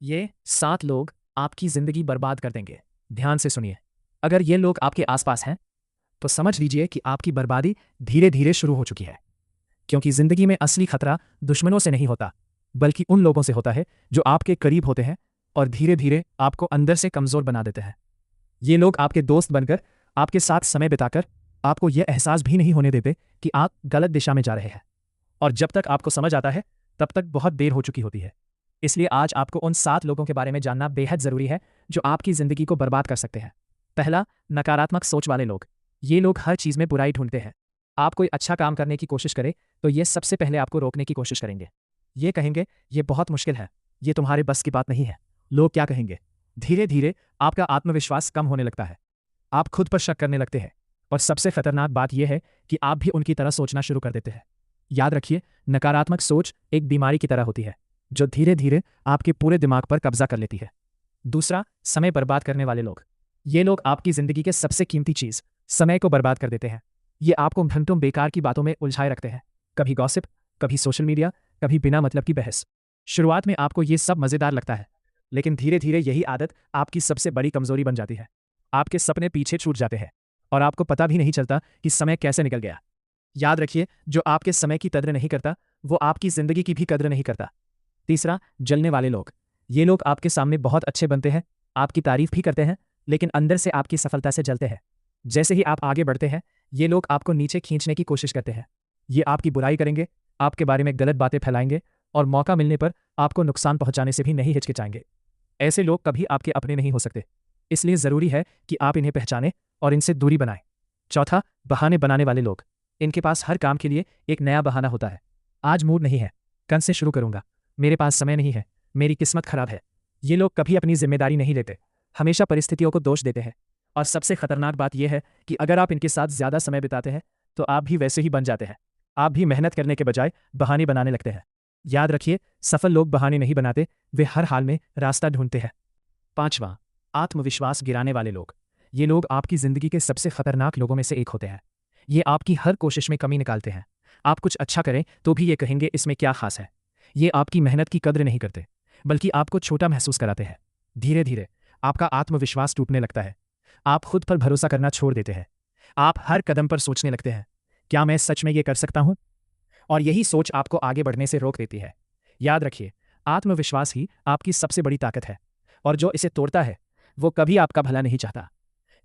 ये 7 लोग आपकी ज़िंदगी बर्बाद कर देंगे। ध्यान से सुनिए। अगर ये लोग आपके आसपास हैं, तो समझ लीजिए कि आपकी बर्बादी धीरे-धीरे शुरू हो चुकी है। क्योंकि ज़िंदगी में असली खतरा दुश्मनों से नहीं होता, बल्कि उन लोगों से होता है जो आपके करीब होते हैं और धीरे-धीरे आपको अंदर से कमज़ोर बना देते हैं। ये लोग आपके दोस्त बनकर, आपके साथ समय बिताकर, आपको यह एहसास भी नहीं होने देते कि आप गलत दिशा में जा रहे हैं। और जब तक आपको समझ आता है, तब तक बहुत देर हो चुकी होती है। इसलिए आज आपको उन 7 लोगों के बारे में जानना बेहद ज़रूरी है, जो आपकी ज़िंदगी को बर्बाद कर सकते हैं। पहला, नकारात्मक सोच वाले लोग। ये लोग हर चीज़ में बुराई ढूंढते हैं। आप कोई अच्छा काम करने की कोशिश करें, तो ये सबसे पहले आपको रोकने की कोशिश करेंगे। ये कहेंगे, ये बहुत मुश्किल है, ये तुम्हारे बस की बात नहीं है। लोग क्या कहेंगे? धीरे-धीरे आपका आत्मविश्वास कम होने लगता है। आप खुद पर शक करने लगते हैं। और सबसे खतरनाक बात यह है कि आप भी उनकी तरह सोचना शुरू कर देते हैं। याद रखिए, नकारात्मक सोच एक बीमारी की तरह होती है, जो धीरे-धीरे आपके पूरे दिमाग पर कब्जा कर लेती है। दूसरा, समय बर्बाद करने वाले लोग। ये लोग आपकी ज़िंदगी के सबसे कीमती चीज़, समय को बर्बाद कर देते हैं। ये आपको घंटों बेकार की बातों में उलझाए रखते हैं। कभी गॉसिप, कभी सोशल मीडिया, कभी बिना मतलब की बहस। शुरुआत में आपको ये सब मज़ेदार लगता है, लेकिन धीरे-धीरे यही आदत आपकी सबसे बड़ी कमज़ोरी बन जाती है। आपके सपने पीछे छूट जाते हैं और आपको पता भी नहीं चलता कि समय कैसे निकल गया। याद रखिए, जो आपके समय की कद्र नहीं करता, वो आपकी ज़िंदगी की भी कद्र नहीं करता। तीसरा, जलने वाले लोग। ये लोग आपके सामने बहुत अच्छे बनते हैं, आपकी तारीफ भी करते हैं, लेकिन अंदर से आपकी सफलता से जलते हैं। जैसे ही आप आगे बढ़ते हैं, ये लोग आपको नीचे खींचने की कोशिश करते हैं। ये आपकी बुराई करेंगे, आपके बारे में गलत बातें फैलाएंगे और मौका मिलने पर आपको नुकसान पहुंचाने से भी नहीं हिचकिचाएंगे। ऐसे लोग कभी आपके अपने नहीं हो सकते, इसलिए ज़रूरी है कि आप इन्हें पहचानें और इनसे दूरी बनाएं। चौथा, बहाने बनाने वाले लोग। इनके पास हर काम के लिए एक नया बहाना होता है। आज मूड नहीं है, कल से शुरू करूंगा, मेरे पास समय नहीं है, मेरी किस्मत खराब है। ये लोग कभी अपनी जिम्मेदारी नहीं लेते, हमेशा परिस्थितियों को दोष देते हैं। और सबसे खतरनाक बात यह है कि अगर आप इनके साथ ज़्यादा समय बिताते हैं, तो आप भी वैसे ही बन जाते हैं। आप भी मेहनत करने के बजाय बहाने बनाने लगते हैं। याद रखिए, सफल लोग बहाने नहीं बनाते, वे हर हाल में रास्ता ढूंढते हैं। पांचवा, आत्मविश्वास गिराने वाले लोग। ये लोग आपकी ज़िंदगी के सबसे खतरनाक लोगों में से एक होते हैं। ये आपकी हर कोशिश में कमी निकालते हैं। आप कुछ अच्छा करें तो भी ये कहेंगे, इसमें क्या खास है। ये आपकी मेहनत की कद्र नहीं करते, बल्कि आपको छोटा महसूस कराते हैं। धीरे धीरे आपका आत्मविश्वास टूटने लगता है। आप खुद पर भरोसा करना छोड़ देते हैं। आप हर कदम पर सोचने लगते हैं, क्या मैं सच में ये कर सकता हूँ? और यही सोच आपको आगे बढ़ने से रोक देती है। याद रखिए, आत्मविश्वास ही आपकी सबसे बड़ी ताकत है, और जो इसे तोड़ता है, वो कभी आपका भला नहीं चाहता।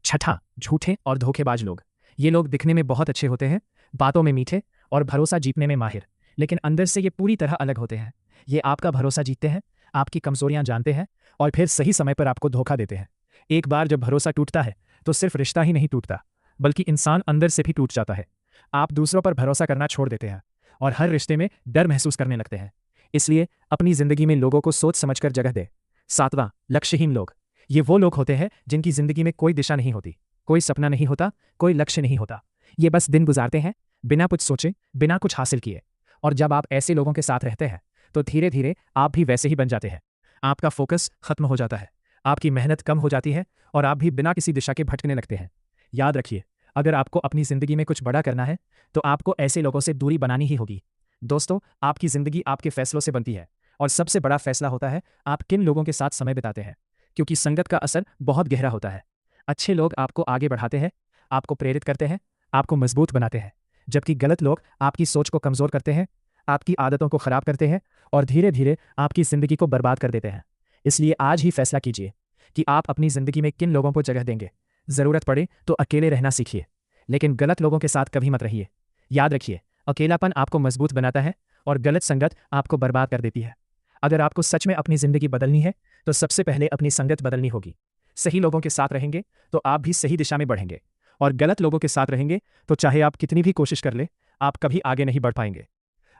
छठा, झूठे और धोखेबाज लोग। ये लोग दिखने में बहुत अच्छे होते हैं, बातों में मीठे और भरोसा जीतने में माहिर, लेकिन अंदर से ये पूरी तरह अलग होते हैं। ये आपका भरोसा जीतते हैं, आपकी कमजोरियां जानते हैं और फिर सही समय पर आपको धोखा देते हैं। एक बार जब भरोसा टूटता है, तो सिर्फ रिश्ता ही नहीं टूटता, बल्कि इंसान अंदर से भी टूट जाता है। आप दूसरों पर भरोसा करना छोड़ देते हैं और हर रिश्ते में डर महसूस करने लगते हैं। इसलिए अपनी जिंदगी में लोगों को सोच समझकर जगह दे। सातवां, लक्ष्यहीन लोग। ये वो लोग होते हैं जिनकी जिंदगी में कोई दिशा नहीं होती, कोई सपना नहीं होता, कोई लक्ष्य नहीं होता। ये बस दिन गुजारते हैं, बिना कुछ सोचे, बिना कुछ हासिल किए। और जब आप ऐसे लोगों के साथ रहते हैं, तो धीरे धीरे आप भी वैसे ही बन जाते हैं। आपका फोकस खत्म हो जाता है, आपकी मेहनत कम हो जाती है और आप भी बिना किसी दिशा के भटकने लगते हैं। याद रखिए, अगर आपको अपनी जिंदगी में कुछ बड़ा करना है, तो आपको ऐसे लोगों से दूरी बनानी ही होगी। दोस्तों, आपकी जिंदगी आपके फैसलों से बनती है, और सबसे बड़ा फैसला होता है आप किन लोगों के साथ समय बिताते हैं, क्योंकि संगत का असर बहुत गहरा होता है। अच्छे लोग आपको आगे बढ़ाते हैं, आपको प्रेरित करते हैं, आपको मजबूत बनाते हैं, जबकि गलत लोग आपकी सोच को कमजोर करते हैं, आपकी आदतों को खराब करते हैं और धीरे धीरे आपकी जिंदगी को बर्बाद कर देते हैं। इसलिए आज ही फैसला कीजिए कि आप अपनी जिंदगी में किन लोगों को जगह देंगे। जरूरत पड़े तो अकेले रहना सीखिए, लेकिन गलत लोगों के साथ कभी मत रहिए। याद रखिए, अकेलापन आपको मजबूत बनाता है और गलत संगत आपको बर्बाद कर देती है। अगर आपको सच में अपनी जिंदगी बदलनी है, तो सबसे पहले अपनी संगत बदलनी होगी। सही लोगों के साथ रहेंगे तो आप भी सही दिशा में बढ़ेंगे, और गलत लोगों के साथ रहेंगे तो चाहे आप कितनी भी कोशिश कर ले, आप कभी आगे नहीं बढ़ पाएंगे।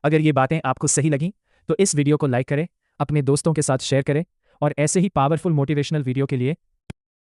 अगर ये बातें आपको सही लगीं, तो इस वीडियो को लाइक करें, अपने दोस्तों के साथ शेयर करें और ऐसे ही पावरफुल मोटिवेशनल वीडियो के लिए